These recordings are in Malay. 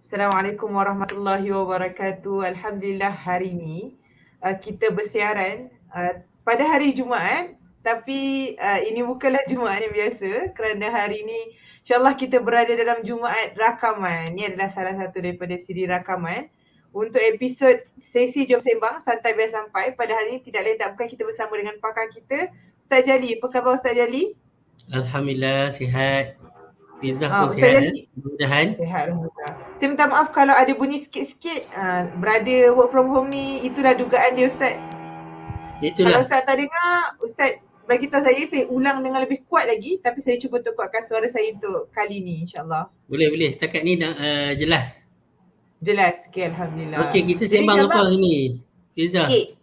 Assalamualaikum warahmatullahi wabarakatuh. Alhamdulillah hari ini kita bersiaran pada hari Jumaat, tapi ini bukanlah Jumaat yang biasa kerana hari ini insyaAllah kita berada dalam Jumaat rakaman. Ini adalah salah satu daripada siri rakaman untuk episod sesi Jom Sembang Santai Biar Sampai. Pada hari ini tidak lain tak bukan kita bersama dengan pakar kita, Ustaz Jali. Apa khabar Ustaz Jali? Alhamdulillah sihat. Rizah pun Ustaz sihat. Jali, Mudah-mudahan. sihat Alhamdulillah. Saya minta maaf kalau ada bunyi sikit-sikit. Berada work from home ni, itulah dugaan dia Ustaz. Kalau Itulah. Ustaz tak dengar, Ustaz bagi tahu saya ulang dengan lebih kuat lagi. Tapi saya cuba untuk kuatkan suara saya untuk kali ni insyaAllah. Boleh. Setakat ni dah jelas. Jelas, okay, Alhamdulillah. Okey, kita Jadi sembang insyaAllah, apa hari ni? Rizah. okay,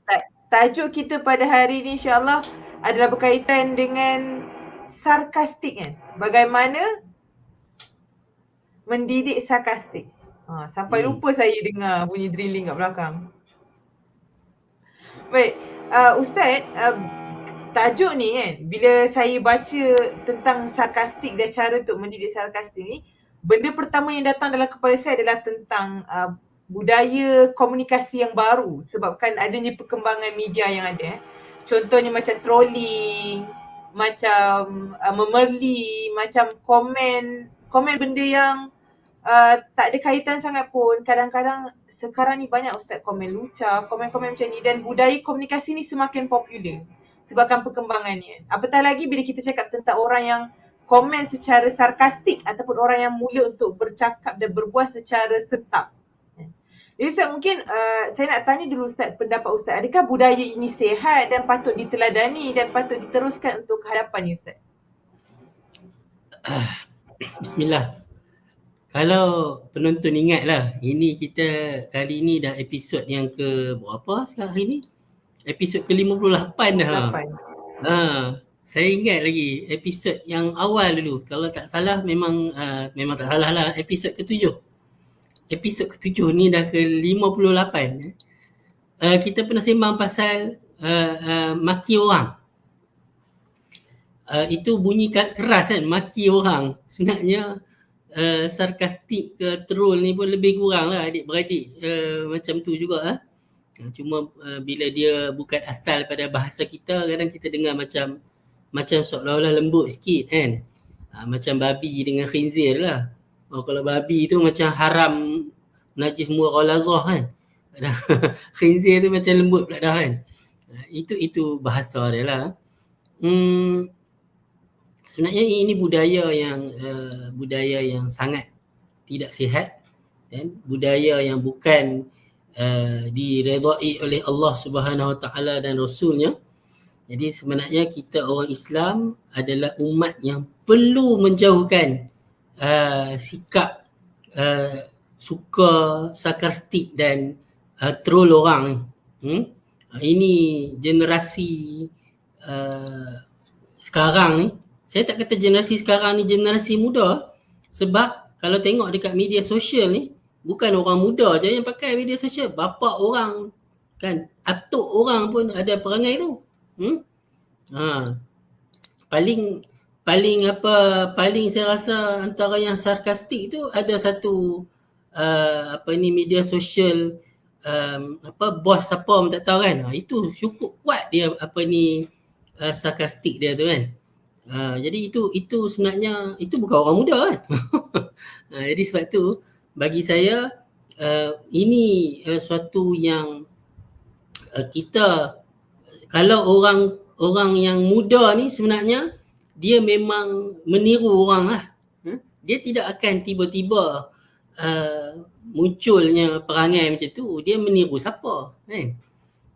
tajuk kita pada hari ni insyaAllah adalah berkaitan dengan sarkastik kan. Bagaimana mendidik sarkastik. Sampai lupa saya dengar bunyi drilling kat belakang. Baik, Ustaz, tajuk ni kan, bila saya baca tentang sarkastik dan cara untuk mendidik sarkastik ni, benda pertama yang datang dalam kepala saya adalah tentang budaya komunikasi yang baru sebabkan adanya perkembangan media yang ada. Contohnya macam trolling, macam memerli, macam komen benda yang tak ada kaitan sangat pun. Kadang-kadang sekarang ni banyak Ustaz komen lucah, komen-komen macam ni, dan budaya komunikasi ni semakin popular sebabkan perkembangannya. Apatah lagi bila kita cakap tentang orang yang komen secara sarkastik ataupun orang yang mula untuk bercakap dan berbual secara setap. Jadi Ustaz mungkin saya nak tanya dulu Ustaz, pendapat Ustaz, adakah budaya ini sihat dan patut diteladani dan patut diteruskan untuk ke hadapan ni Ustaz? Bismillah. Kalau penonton ingatlah, ini kita kali ni dah episod yang ke berapa sekarang hari ni? Episod ke-58 dah. 8. Saya ingat lagi episod yang awal dulu. Kalau tak salah memang tak salah lah, episod ke-7. Episod ke-7 ni dah ke-58. Kita pernah sembang pasal maki orang. Itu bunyi keras kan, maki orang. Sebenarnya sarkastik ke troll ni pun lebih kurang lah adik-beradik macam tu juga. Cuma bila dia bukan asal pada bahasa kita, kadang kita dengar macam seolah-olah lembut sikit kan. Macam babi dengan khinzir lah. Kalau babi tu macam haram najis mughalazah kan. Khinzir tu macam lembut pula dah kan. Itu bahasa dia lah. Sebenarnya ini budaya yang sangat tidak sihat dan budaya yang bukan diredai oleh Allah Subhanahu Wa Taala dan Rasulnya. Jadi sebenarnya kita orang Islam adalah umat yang perlu menjauhkan sikap suka sarkastik dan troll orang ni. Ini generasi sekarang ni, saya tak kata generasi sekarang ni generasi muda, sebab kalau tengok dekat media sosial ni, bukan orang muda je yang pakai media sosial, bapa orang kan, atuk orang pun ada perangai tu. Paling saya rasa antara yang sarkastik tu ada satu media sosial bos siapa pun tak tahu kan. Itu cukup kuat dia sarkastik dia tu kan. Jadi itu sebenarnya itu bukan orang muda kan. Jadi sebab tu bagi saya ini suatu yang kita, kalau orang yang muda ni sebenarnya dia memang meniru orang lah. Dia tidak akan tiba-tiba munculnya perangai macam tu, dia meniru siapa kan.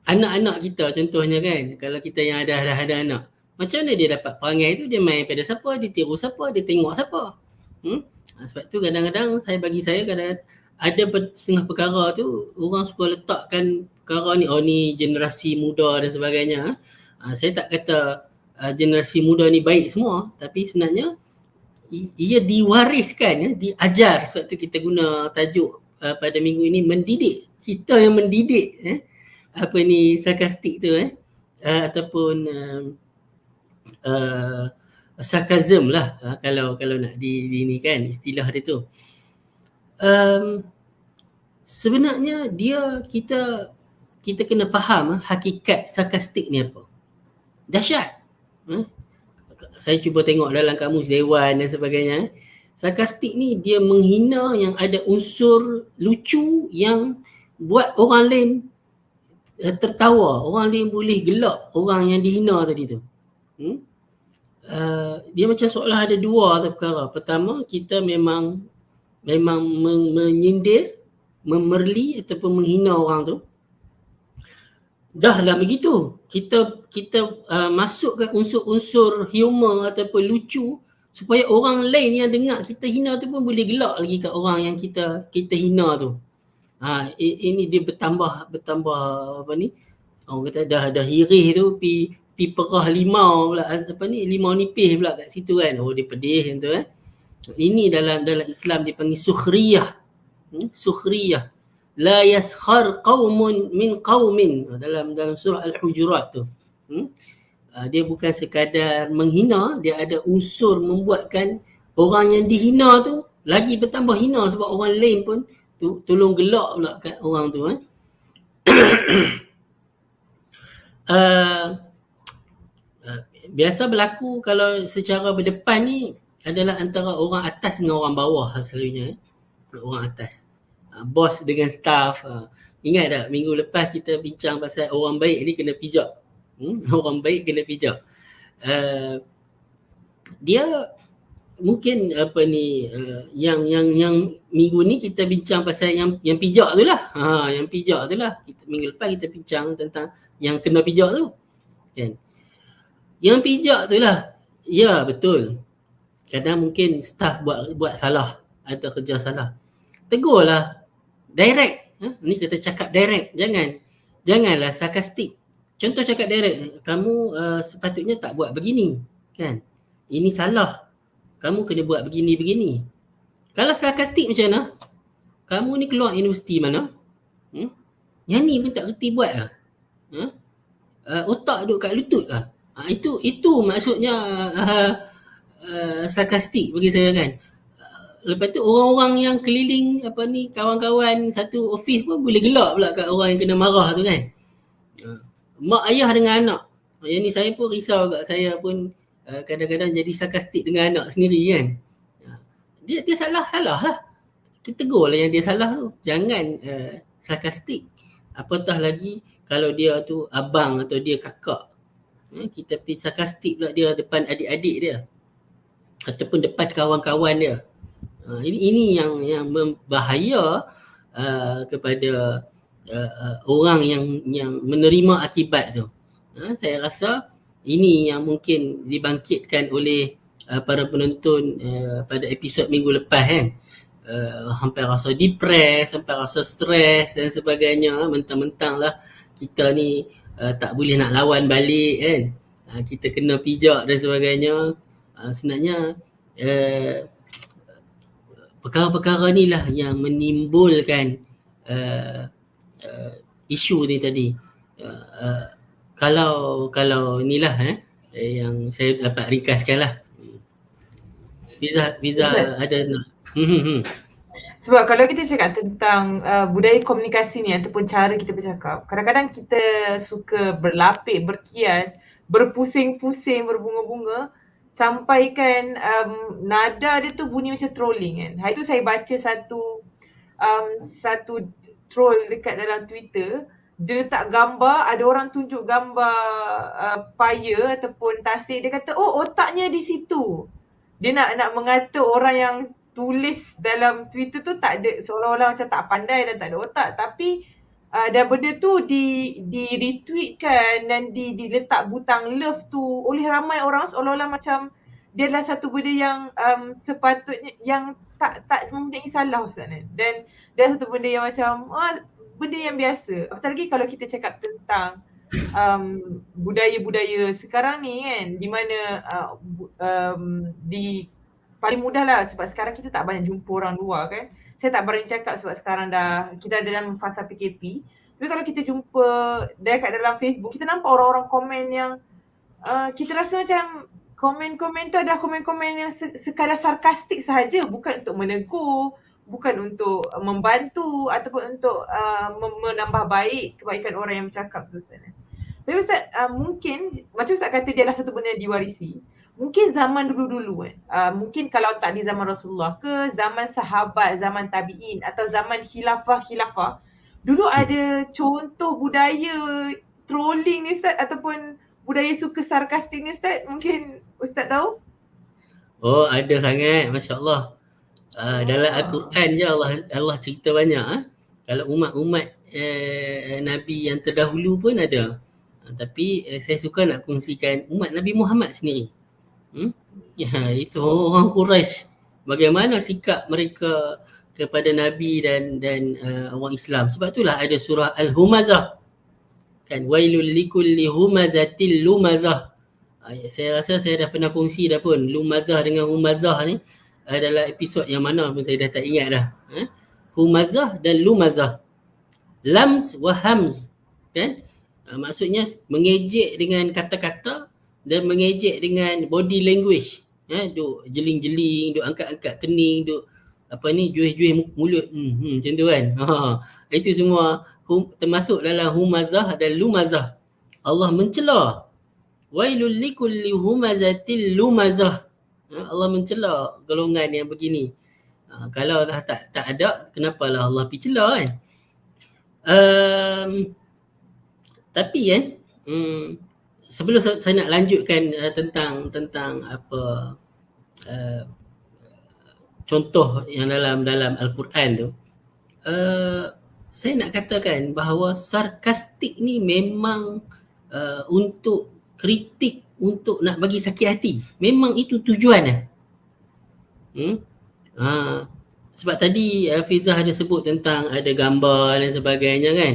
Anak-anak kita contohnya kan, kalau kita yang ada anak, macam mana dia dapat perangai tu? Dia main pada siapa, dia tiru siapa, dia tengok siapa. Sebab tu kadang-kadang bagi saya ada setengah perkara tu orang suka letakkan perkara ni, ni generasi muda dan sebagainya. Saya tak kata generasi muda ni baik semua, tapi sebenarnya ia diwariskan, diajar. Sebab tu kita guna tajuk pada minggu ini, mendidik. Kita yang mendidik sarkastik tu ataupun sarkazm lah, kalau nak di ni kan istilah dia tu. sebenarnya kita kena faham hakikat sarkastik ni apa. Dahsyat. Saya cuba tengok dalam kamus dewan dan sebagainya. Sarkastik ni dia menghina yang ada unsur lucu yang buat orang lain tertawa, orang lain boleh gelak orang yang dihina tadi tu. Dia macam seolah ada dua perkara. Pertama, kita memang menyindir, memerli ataupun menghina orang tu. Dah lah begitu, kita masukkan unsur-unsur humor ataupun lucu supaya orang lain yang dengar kita hina tu pun boleh gelak lagi kat orang yang kita hina tu. Ini dia bertambah apa ni? Orang kata dah hirih tu pi perah limau pula, limau nipis pula kat situ kan. Oh, dia pedih macam tu kan. Ini dalam Islam dipanggil sukhriyah. Sukhriyah. La yaskhar qaumun min qaumin, dalam surah Al-Hujurat tu. Dia bukan sekadar menghina, dia ada unsur membuatkan orang yang dihina tu lagi bertambah hina sebab orang lain pun tolong gelak pula kat orang tu. Biasa berlaku kalau secara berdepan ni adalah antara orang atas dengan orang bawah selalunya. Orang atas, bos dengan staff. Ingat tak minggu lepas kita bincang pasal orang baik ni kena pijak. Orang baik kena pijak. Dia mungkin yang minggu ni kita bincang pasal yang pijak tu lah. Yang pijak tu lah. Minggu lepas kita bincang tentang yang kena pijak tu. Kan? Yang pijak tu lah. Ya, betul. Kadang mungkin staff buat salah atau kerja salah. Tegurlah, direct. Ni kita cakap direct, janganlah sarkastik. Contoh cakap direct, kamu sepatutnya tak buat begini, kan? Ini salah, kamu kena buat begini. Kalau sarkastik macam mana? Kamu ni keluar universiti mana? Yang ni pun tak reti buat lah. Otak duduk kat lutut lah. Itu maksudnya sarkastik bagi saya kan. Lepas tu orang-orang yang keliling kawan-kawan satu office pun boleh gelak pula kat orang yang kena marah tu kan. Mak ayah dengan anak. Yang ni saya pun risau kat saya pun kadang-kadang jadi sarkastik dengan anak sendiri kan. Dia salah lah. Kita tegur lah yang dia salah tu. Jangan sarkastik. Apatah lagi kalau dia tu abang atau dia kakak. Kita pergi sarkastik pula dia depan adik-adik dia. Ataupun depan kawan-kawan dia. Ini yang berbahaya kepada orang yang menerima akibat tu. Saya rasa ini yang mungkin dibangkitkan oleh para penonton pada episod minggu lepas kan. Hampir rasa depres, hampir rasa stres dan sebagainya. Mentang-mentang lah kita ni tak boleh nak lawan balik kan. Kita kena pijak dan sebagainya. Sebenarnya perkara-perkara ni lah yang menimbulkan isu ni tadi. Kalau inilah yang saya dapat ringkaskan lah. Fiza ada nak? Sebab kalau kita cakap tentang budaya komunikasi ni ataupun cara kita bercakap, kadang-kadang kita suka berlapik, berkias, berpusing-pusing, berbunga-bunga sampai kan nada dia tu bunyi macam trolling kan. Hari tu saya baca satu troll dekat dalam Twitter, dia letak gambar, ada orang tunjuk gambar paya ataupun tasik, dia kata oh otaknya di situ. Dia nak mengata orang yang tulis dalam Twitter tu tak ada, seolah-olah macam tak pandai dan tak ada otak, tapi dan benda tu di retweetkan dan diletak butang love tu oleh ramai orang, seolah-olah macam dia adalah satu benda yang sepatutnya yang tak mempunyai salah Ustaz. Dan satu benda yang macam benda yang biasa. Apatah lagi kalau kita cakap tentang budaya-budaya sekarang ni kan, di mana di paling mudah lah sebab sekarang kita tak banyak jumpa orang luar kan. Saya tak berani cakap sebab sekarang kita ada dalam fasa PKP. Tapi kalau kita jumpa dekat dalam Facebook, kita nampak orang-orang komen yang kita rasa macam komen-komen tu adalah komen-komen yang sekadar sarkastik sahaja, bukan untuk menegur, bukan untuk membantu ataupun untuk menambah baik kebaikan orang yang bercakap tu Ustaz. Tapi Ustaz, mungkin macam Ustaz kata dia adalah satu benda yang diwarisi. Mungkin zaman dulu-dulu kan, mungkin kalau tak di zaman Rasulullah ke, zaman sahabat, zaman tabi'in atau zaman khilafah-khilafah, dulu ada contoh budaya trolling ni Ustaz ataupun budaya suka sarkastik ni Ustaz, mungkin Ustaz tahu? Oh, ada sangat, Masya Allah. Dalam Ah. Al-Quran je Allah cerita banyak. Kalau umat-umat Nabi yang terdahulu pun ada. Tapi saya suka nak kongsikan umat Nabi Muhammad sendiri. Ya, itu orang Quraisy. Bagaimana sikap mereka kepada Nabi dan orang Islam. Sebab itulah ada surah Al-Humazah. Kan, wailul likulli humazatil lumazah. Saya rasa saya dah pernah kongsi dah pun lumazah dengan humazah ni dalam episod yang mana pun saya dah tak ingat dah. Humazah dan lumazah. Lams wa hamz. Kan? Maksudnya mengejek dengan kata-kata dan mengejek dengan body language. Duk jeling-jeling, duk angkat-angkat kening, duk juih-juih mulut. Macam tu kan. Itu semua termasuk dalam humazah dan lumazah. Allah mencela. Wailul likulli humazatil lumazah. Allah mencela golongan yang begini. Kalau dah tak ada, kenapalah Allah pergi cela kan? Tapi kan, sebelum saya nak lanjutkan tentang apa contoh yang dalam Al-Quran tu, saya nak katakan bahawa sarkastik ni memang untuk kritik, untuk nak bagi sakit hati. Memang itu tujuannya. Sebab tadi Fizah ada sebut tentang ada gambar dan sebagainya kan.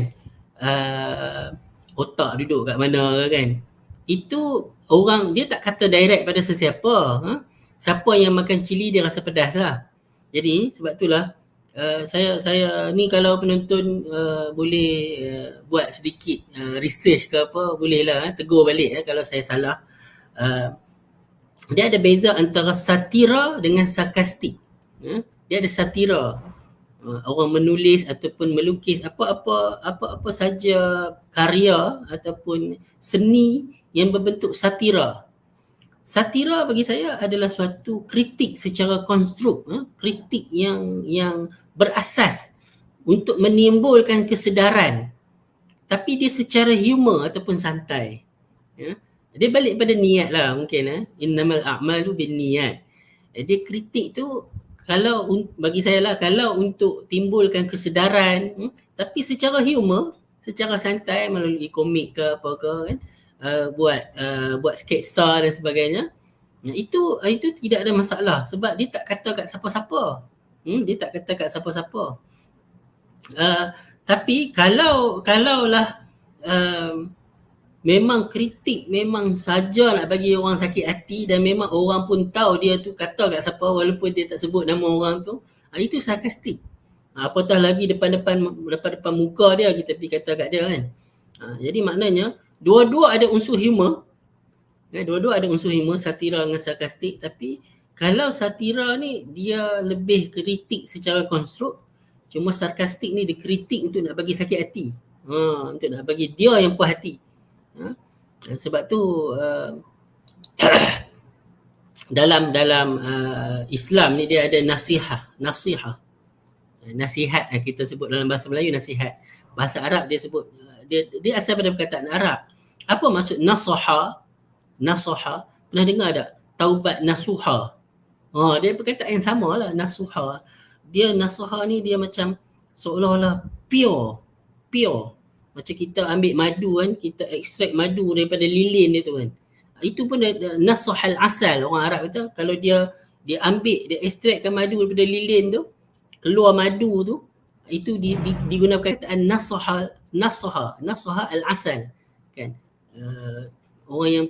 Otak duduk kat mana kan. Itu orang, dia tak kata direct pada sesiapa. Siapa yang makan cili dia rasa pedas lah. Jadi sebab itulah saya ni kalau penonton boleh buat sedikit research ke apa, boleh lah tegur balik kalau saya salah. Dia ada beza antara satira dengan sarkastik. Dia ada satira. Orang menulis ataupun melukis apa-apa saja karya ataupun seni yang berbentuk satira. Satira bagi saya adalah suatu kritik secara konstruk, kritik yang berasas untuk menimbulkan kesedaran. Tapi dia secara humor ataupun santai. Dia balik pada niat lah mungkin. Innamal a'malu bin niat. Dia kritik tu kalau bagi saya lah, kalau untuk timbulkan kesedaran, tapi secara humor, secara santai melalui komik ke apa ke kan, buat sketsa dan sebagainya, itu tidak ada masalah sebab dia tak kata kat siapa-siapa. Dia tak kata kat siapa-siapa. Tapi kalaulah memang kritik memang saja nak bagi orang sakit hati dan memang orang pun tahu dia tu kata kat siapa walaupun dia tak sebut nama orang tu, itu sarkastik. Apatah lagi depan muka dia kita pergi kata kat dia kan. Jadi maknanya dua-dua ada unsur humor. Dua-dua ada unsur humor, satira dengan sarkastik. Tapi kalau satira ni dia lebih kritik secara konstruk, cuma sarkastik ni dia kritik untuk nak bagi sakit hati. Untuk nak bagi dia yang puas hati. Sebab tu dalam Islam ni dia ada nasihat. Nasihat kita sebut dalam bahasa Melayu nasihat. Bahasa Arab dia sebut, dia asal pada perkataan Arab. Apa maksud nasaha? Nasaha, pernah dengar tak? Taubat nasuha. Dia perkataan yang sama lah, nasuha. Dia nasaha ni dia macam seolah-olah pure. Macam kita ambil madu kan, kita ekstrak madu daripada lilin dia tu kan. Itu pun nasahal asal, orang Arab kata. Kalau dia ambil, dia ekstrakkan madu daripada lilin tu, keluar madu tu, itu digunakan perkataan nasaha al-asal kan. Orang yang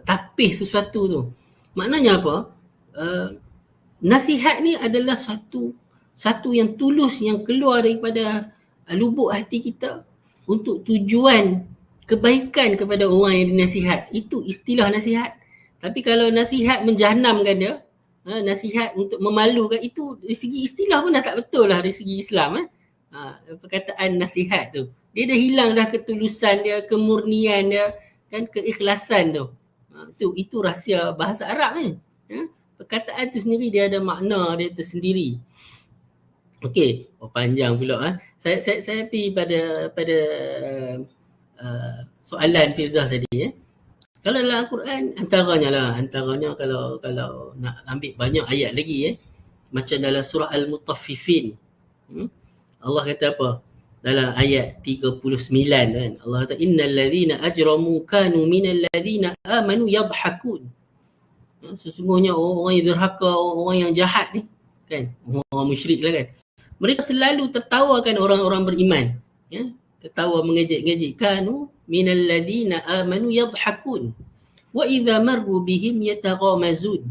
tapis sesuatu tu. Maknanya apa? Nasihat ni adalah satu yang tulus, yang keluar daripada lubuk hati kita untuk tujuan kebaikan kepada orang yang dinasihat. Itu istilah nasihat. Tapi kalau nasihat menjahanamkan dia, nasihat untuk memalukan, itu dari segi istilah pun dah tak betul lah dari segi Islam. Perkataan nasihat tu, dia dah hilang dah ketulusan dia, kemurnian dia, kan, keikhlasan tu. Itu rahsia bahasa Arab ni. Perkataan tu sendiri dia ada makna dia tersendiri. Okey, panjang pula. Saya pergi pada soalan Firzah tadi. Kalau dalam Al-Quran, antaranya kalau nak ambil banyak ayat lagi, macam dalam surah Al-Mutaffifin, Allah kata apa? Dalam ayat 39 kan, Allah kata innal ladzina ajramu kanu minal ladzina amanu yadhhakun. Sesungguhnya orang yang derhaka, orang yang jahat ni kan, orang musyrik lah kan, mereka selalu tertawakan orang-orang beriman, tertawa mengejek-ngejek. Kanu minal ladzina amanu yadhhakun wa idza marru bihim yataghamazun.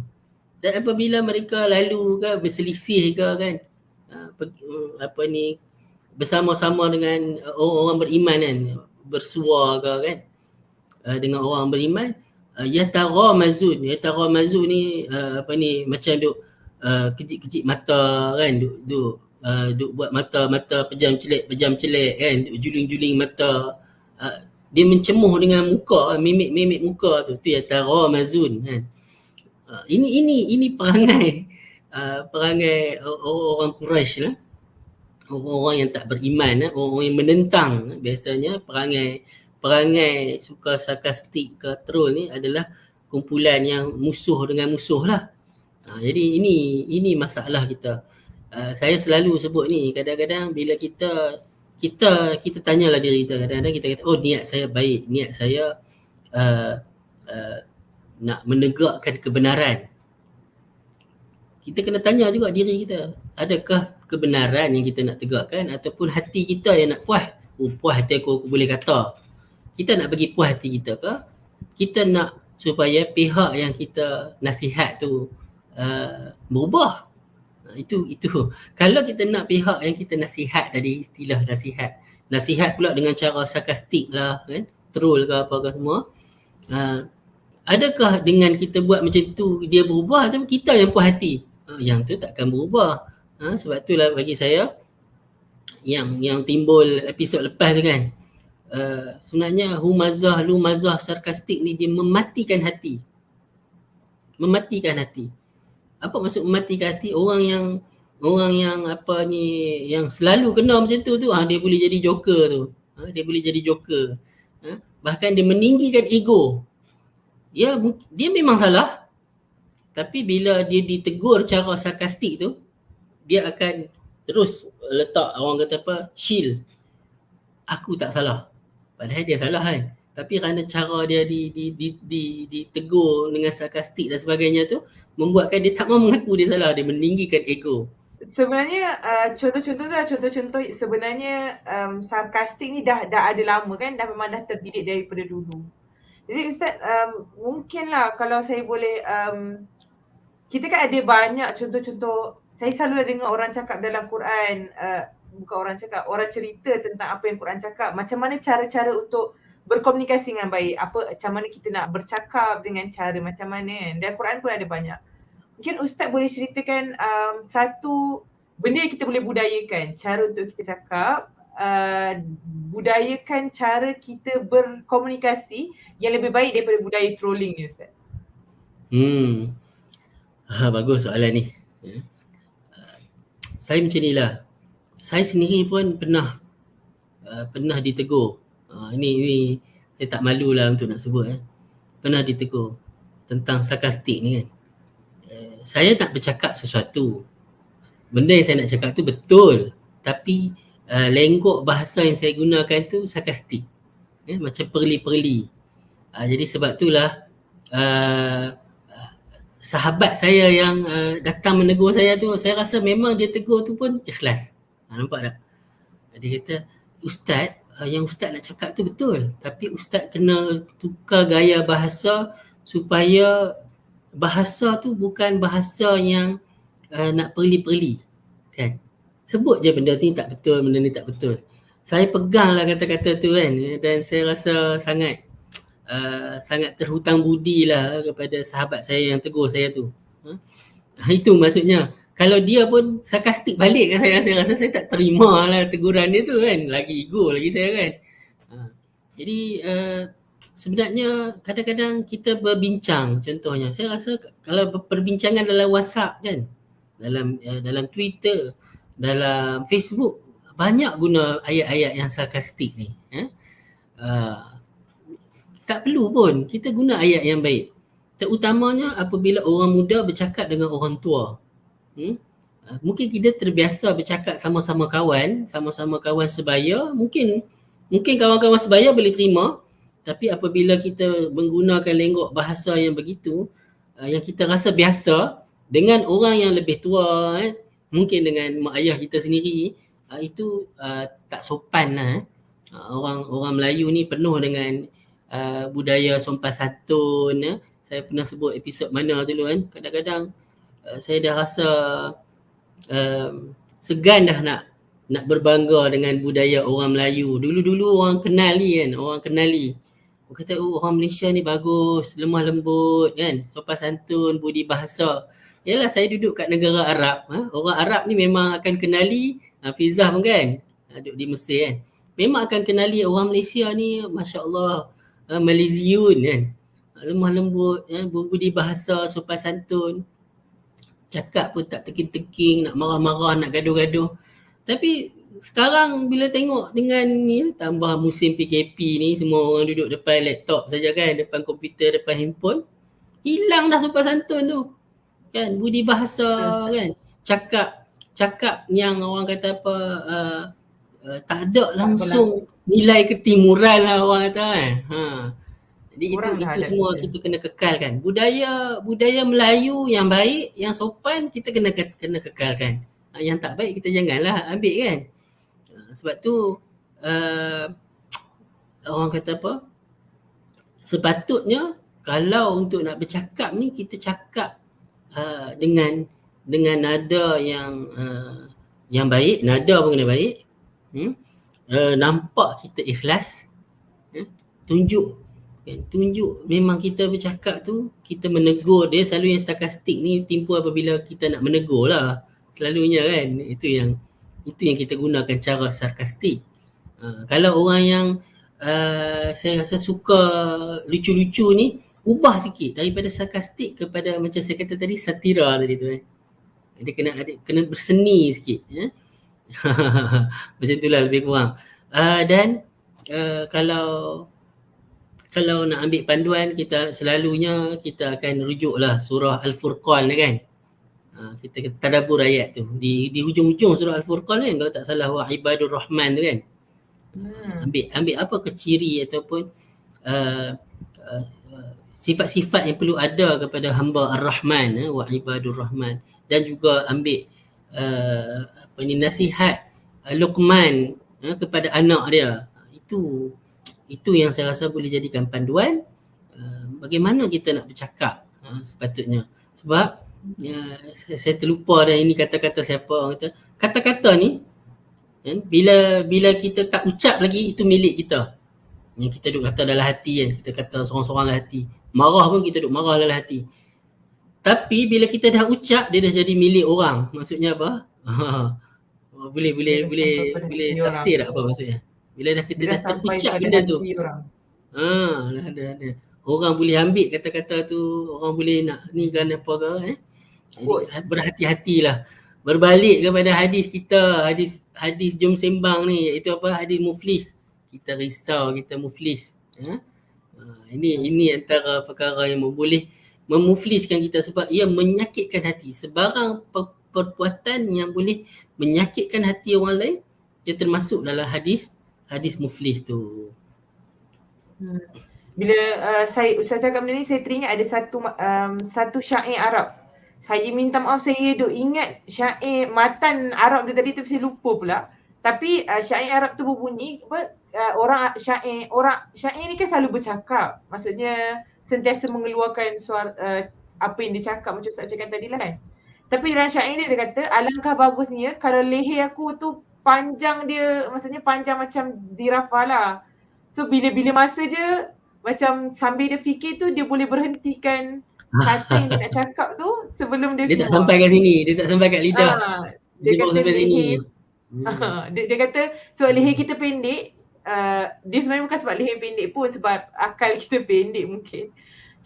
Dan apabila mereka lalu kan berselisih ke kan, bersama-sama dengan orang beriman kan, bersua ke kan, dengan orang beriman, yataghamazun ni macam duk kejip-kejip mata kan, duk buat mata pejam celik kan, duk juling-juling mata, dia mencemuh dengan muka, mimik muka tu yataghamazun kan. Ini perangai orang Quraisy lah, orang yang tak beriman, orang yang menentang. Biasanya perangai suka sarkastik ke troll ni adalah kumpulan yang musuh dengan musuh lah. Jadi ini masalah kita. Saya selalu sebut ni, kadang-kadang bila kita tanyalah diri kita, kadang-kadang kita kata, niat saya baik, niat saya nak menegakkan kebenaran. Kita kena tanya juga diri kita, adakah kebenaran yang kita nak tegakkan, ataupun hati kita yang nak puas? Puas hati aku boleh kata. Kita nak bagi puas hati kita ke? Kita nak supaya pihak yang kita nasihat tu berubah? Itu kalau kita nak pihak yang kita nasihat tadi, istilah nasihat pula dengan cara sarkastik lah kan, troll ke apa ke semua, adakah dengan kita buat macam tu dia berubah, atau kita yang puas hati? Yang tu takkan berubah. Sebab itulah bagi saya yang timbul episod lepas tu kan, sebenarnya lumazah sarkastik ni dia mematikan hati. Apa maksud mematikan hati? Orang yang yang selalu kena macam tu dia boleh jadi joker tu. Bahkan dia meninggikan ego. Dia memang salah, tapi bila dia ditegur cara sarkastik tu, dia akan terus letak, orang kata shield. Aku tak salah. Padahal dia salah kan. Tapi kerana cara dia ditegur dengan sarkastik dan sebagainya tu, membuatkan dia tak mahu mengaku dia salah, dia meninggikan ego. Sebenarnya contoh-contoh sebenarnya sarkastik ni dah ada lama kan, memang dah terdidik daripada dulu. Jadi Ustaz, mungkinlah kalau saya boleh, kita kan ada banyak contoh-contoh. Saya selalu dengar orang cakap dalam Quran, orang cerita tentang apa yang Quran cakap, macam mana cara-cara untuk berkomunikasi dengan baik, macam mana kita nak bercakap dengan cara macam mana kan. Dan Quran pun ada banyak. Mungkin Ustaz boleh ceritakan satu benda yang kita boleh budayakan, cara untuk kita cakap, budayakan cara kita berkomunikasi yang lebih baik daripada budaya trolling ni Ustaz. Bagus soalan ni. Saya macam ni lah. Saya sendiri pun pernah ditegur. Ini saya tak malu lah untuk nak sebut. Pernah ditegur tentang sarkastik ni kan. Saya nak bercakap sesuatu. Benda yang saya nak cakap tu betul. Tapi lenggok bahasa yang saya gunakan tu sarkastik. Macam perli-perli. Jadi sebab itulah sahabat saya yang datang menegur saya tu, saya rasa memang dia tegur tu pun ikhlas. Nampak tak? Dia kata, Ustaz, yang Ustaz nak cakap tu betul, tapi Ustaz kena tukar gaya bahasa supaya bahasa tu bukan bahasa yang nak perli-perli kan. Sebut je benda ni tak betul, benda ni tak betul. Saya peganglah kata-kata tu kan, dan saya rasa sangat terhutang budi lah kepada sahabat saya yang tegur saya tu. Itu maksudnya. Kalau dia pun sarkastik balik kan saya rasa saya tak terima lah teguran dia tu kan. Lagi ego lagi saya kan. Ha. Jadi sebenarnya kadang-kadang kita berbincang contohnya. Saya rasa kalau perbincangan dalam WhatsApp kan, dalam Twitter, dalam Facebook banyak guna ayat-ayat yang sarkastik ni. Tak perlu pun kita guna ayat yang baik. Terutamanya apabila orang muda bercakap dengan orang tua. Mungkin kita terbiasa bercakap sama-sama kawan sebaya, mungkin kawan-kawan sebaya boleh terima, tapi apabila kita menggunakan lenggok bahasa yang begitu, yang kita rasa biasa dengan orang yang lebih tua, mungkin dengan mak ayah kita sendiri, itu tak sopan lah. Orang Melayu ni penuh dengan budaya sopan santun. Saya pernah sebut episod mana dulu kan, kadang-kadang saya dah rasa segan dah nak berbangga dengan budaya orang Melayu. Dulu-dulu orang kenali. Orang kata orang Malaysia ni bagus, lemah lembut kan, sopan santun, budi bahasa. Yalah, saya duduk kat negara Arab. Orang Arab ni memang akan kenali, Fizah pun kan, duduk di Mesir kan. Memang akan kenali orang Malaysia ni, Masya Allah, Malaysiun kan. Lemah lembut, berbudi bahasa, sopan santun. Cakap pun tak teking-teking, nak marah-marah, nak gaduh-gaduh. Tapi sekarang bila tengok dengan ni, tambah musim PKP ni, semua orang duduk depan laptop saja kan, depan komputer, depan handphone, hilang dah sopan santun tu. Kan, budi bahasa kan. Cakap yang orang kata apa, tak ada langsung nilai ketimuran lah orang kata kan. Jadi itu semua kita kena kekalkan. Budaya Melayu yang baik, yang sopan kita kena kekalkan. Yang tak baik kita janganlah ambil kan. Sebab tu orang kata apa, sepatutnya kalau untuk nak bercakap ni kita cakap dengan nada yang baik, nada pun kena baik. Nampak kita ikhlas. Tunjuk memang kita bercakap tu, kita menegur dia. Selalu yang sarkastik ni timbul apabila kita nak menegur lah selalunya kan. Itu yang kita gunakan cara sarkastik. Kalau orang yang saya rasa suka lucu-lucu ni, ubah sikit daripada sarkastik kepada macam saya kata tadi, satira tadi tu dia kena berseni sikit. Macam itulah lebih kurang. Dan kalau nak ambil panduan, kita selalunya kita akan rujuklah surah Al-Furqan kan. Kita tadabbur ayat tu. Di hujung-hujung surah Al-Furqan kan, kalau tak salah, wa ibadur rahman tu kan. Ambil apa keciri ataupun sifat-sifat yang perlu ada kepada hamba Ar-Rahman, wa ibadur rahman. Dan juga ambil nasihat Luqman kepada anak dia. Itu yang saya rasa boleh jadikan panduan bagaimana kita nak bercakap sepatutnya. Sebab saya terlupa dah ini kata-kata siapa, orang kata kata-kata ni bila kita tak ucap lagi, itu milik kita. Yang kita duk kata dalam hati kan, kita kata sorang-sorang dalam hati. Marah pun kita duk marah dalam hati. Tapi bila kita dah ucap, dia dah jadi milik orang. Maksudnya apa? Boleh tafsir tak apa maksudnya? Bila dah kita dah terucap benda tu, ada. Orang boleh ambil kata-kata tu, orang boleh nak ni kan apa ke berhati-hatilah. Berbalik kepada hadis kita, hadis jom sembang ni, iaitu apa? Hadis muflis. Kita risau, kita muflis. Ini antara perkara yang boleh memufliskan kita, sebab ia menyakitkan hati. Sebarang perbuatan yang boleh menyakitkan hati orang lain, dia termasuk dalam hadis muflis tu. Bila Ustaz cakap benda ni, saya teringat ada satu syair Arab. Saya minta maaf, saya duk ingat syair matan Arab dia tadi, tapi saya lupa pula. Tapi syair Arab tu berbunyi syair ni kan selalu bercakap. Maksudnya sentiasa mengeluarkan suara apa yang dia cakap, macam Ustaz cakap tadi lah kan. Tapi dalam syair ni dia kata, alangkah bagusnya kalau leher aku tu panjang dia, maksudnya panjang macam zirafah lah. So bila masa je, macam sambil dia fikir tu, dia boleh berhentikan kata yang dia nak cakap tu sebelum dia Dia tak keluar. sampai kat sini, dia tak sampai kat lidah. Dia Dia baru kata sampai sini. leher, dia kata sebab leher kita pendek, dia sebenarnya bukan sebab leher pendek pun, sebab akal kita pendek mungkin.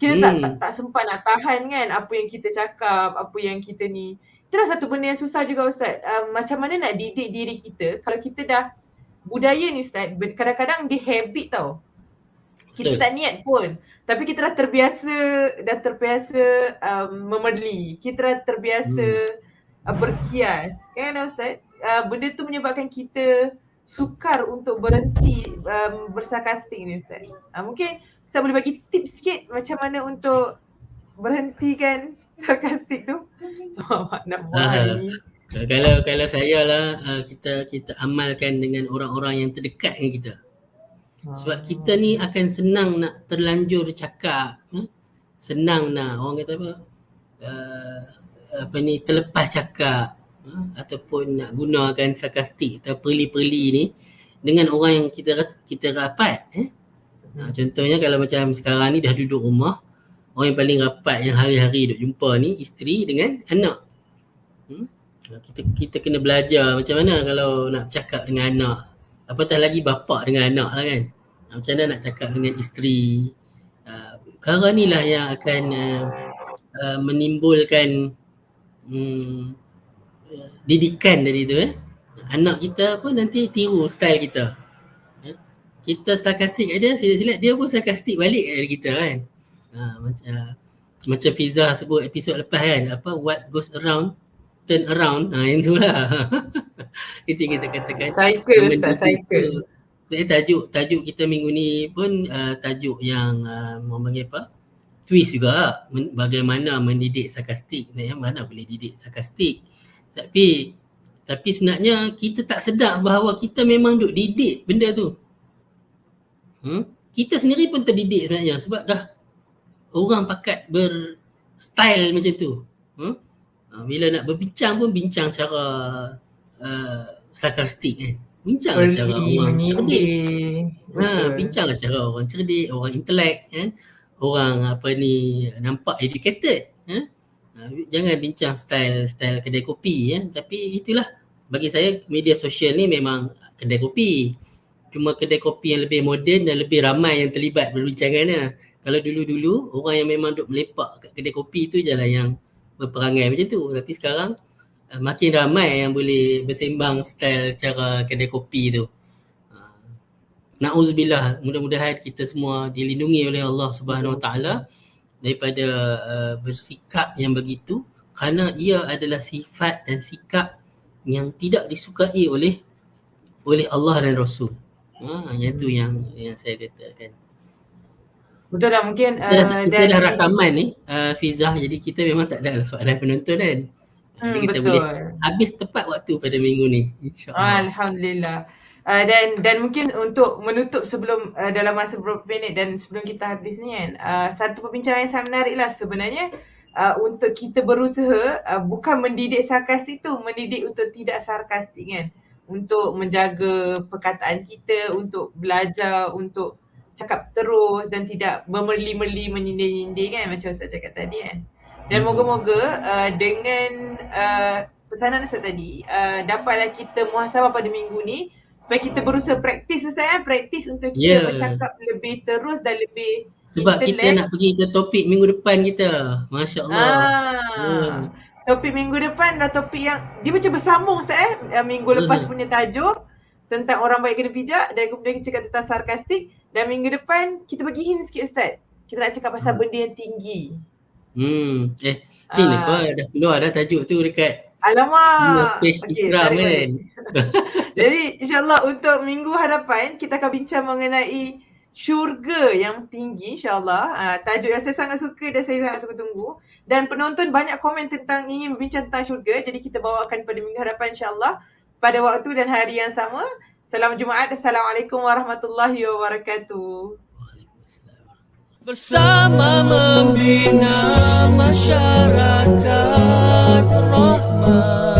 Kita tak sempat nak tahan kan apa yang kita cakap, apa yang kita ni. Itulah satu benda yang susah juga Ustaz. Macam mana nak didik diri kita kalau kita dah budaya ni Ustaz, kadang-kadang dia habit tau. Kita tak niat pun, tapi kita dah terbiasa memerli. Kita dah terbiasa berkias. Kan Ustaz? Benda tu menyebabkan kita sukar untuk berhenti bersarkastik ni Ustaz. Mungkin Ustaz boleh bagi tips sikit macam mana untuk berhentikan sarkastik tu? Nak buat hari ni. Kalau saya lah, kita amalkan dengan orang-orang yang terdekat dengan kita. Sebab kita ni akan senang nak terlanjur cakap, senang nak orang kata apa, terlepas cakap, ataupun nak gunakan sarkastik atau perli-perli ni dengan orang yang kita rapat. Contohnya kalau macam sekarang ni dah duduk rumah, orang yang paling rapat yang hari-hari duk jumpa ni isteri dengan anak. Kita kena belajar macam mana kalau nak bercakap dengan anak, apatah lagi bapa dengan anak lah kan. Macam mana nak cakap dengan isteri. Perkara ni lah yang akan menimbulkan didikan tadi tu. Anak kita pun nanti tiru style kita. Kita sarkastik kat dia, silat-silat dia pun sarkastik balik kat kita kan. Macam Fizzah sebut episod lepas kan, apa, what goes around turn around, yang tu lah. Itu kita katakan cycle. Tajuk kita minggu ni pun tajuk yang orang panggil apa, twist juga, bagaimana mendidik sarkastik. Mana boleh didik sarkastik, tapi sebenarnya kita tak sedar bahawa kita memang duk didik benda tu. Kita sendiri pun terdidik sebenarnya sebab dah orang pakat berstyle macam tu. Bila nak berbincang pun bincang cara sarkastik kan. Bincanglah cara orang cerdik. Bincanglah cara orang cerdik, orang intelek kan. Orang apa ni nampak educated. Jangan bincang style kedai kopi ya. Tapi itulah bagi saya media sosial ni memang kedai kopi. Cuma kedai kopi yang lebih moden dan lebih ramai yang terlibat berbincangannya. Kalau dulu-dulu orang yang memang duk melepak kat kedai kopi tu je lah yang berperangai macam tu. Tapi sekarang makin ramai yang boleh bersembang style cara kedai kopi tu. Na'udzubillah, mudah-mudahan kita semua dilindungi oleh Allah Subhanahu Wa Taala daripada bersikap yang begitu, kerana ia adalah sifat dan sikap yang tidak disukai oleh Allah dan Rasul. Yang tu yang saya katakan. Betul dah, mungkin kita dah rakaman ni Fizzah, jadi kita memang tak ada soalan penonton kan. Jadi kita betul. boleh habis tepat waktu pada minggu ni, insya-Allah. Alhamdulillah. Dan mungkin untuk menutup sebelum dalam masa beberapa minit dan sebelum kita habis ni kan, satu perbincangan yang sangat menarik lah sebenarnya, untuk kita berusaha bukan mendidik sarkastik tu, mendidik untuk tidak sarkastik kan, untuk menjaga perkataan kita, untuk belajar, untuk cakap terus dan tidak memerli-merli, menyindir-nyindir kan, macam Ustaz cakap tadi kan. Dan moga-moga dengan pesanan Ustaz tadi, dapatlah kita muhasabah pada minggu ni, supaya kita berusaha praktis Ustaz kan, praktis untuk kita bercakap lebih terus dan lebih sebab intelek. Kita nak pergi ke topik minggu depan kita. Masya Allah. Topik minggu depan dah topik yang dia macam bersambung Ustaz minggu lepas punya tajuk tentang orang baik kena bijak, dan kemudian kita cakap tentang sarkastik, dan minggu depan kita bagi hint sikit Ustaz. Kita nak cakap pasal benda yang tinggi. Ini apa dah keluar dah tajuk tu dekat page Instagram kan. Jadi insyaAllah untuk minggu hadapan kita akan bincang mengenai syurga yang tinggi insyaAllah. Tajuk yang saya sangat suka dan saya sangat suka tunggu. Dan penonton banyak komen tentang ingin berbincang tentang syurga. Jadi kita bawakan pada minggu hadapan insyaAllah pada waktu dan hari yang sama. Salam Jumaat. Assalamualaikum warahmatullahi wabarakatuh. Bersama membina masyarakat rahmat.